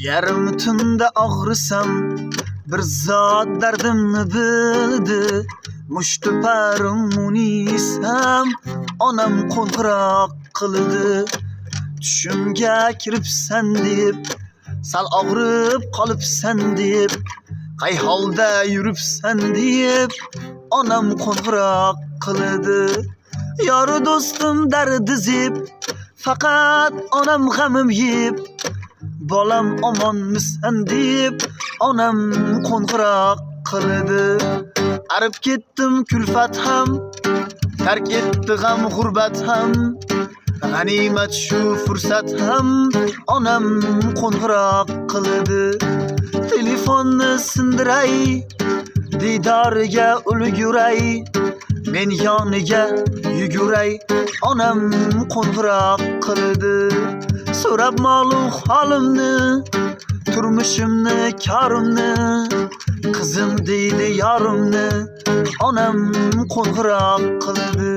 Yarım tunda og'risam bir zot dardimni bildi. Mushtuparim munisam onam qo'ng'iroq qildi. Tushimga kiribsan deb, sal og'rib qolibsan deb, qay holda yuribsan deb onam qo'ng'iroq qildi. Yori do'stim dardi zeb, faqat onam g'amim yeb, bolam omonmisan deb onam qo'ng'iroq qildi. Arib ketdim kulfat ham, tark etdi g'am g'urbat ham, g'animat shu fursat ham onam qo'ng'iroq qildi. Telefonni sindiray, diydoriga ulguray, men yoniga yuguray, onam qo'ng'iroq qildi. So'rab ma'lum holimni, turmushimni, korimni, qizim deydi yorimni, onam qo'ng'iroq qildi.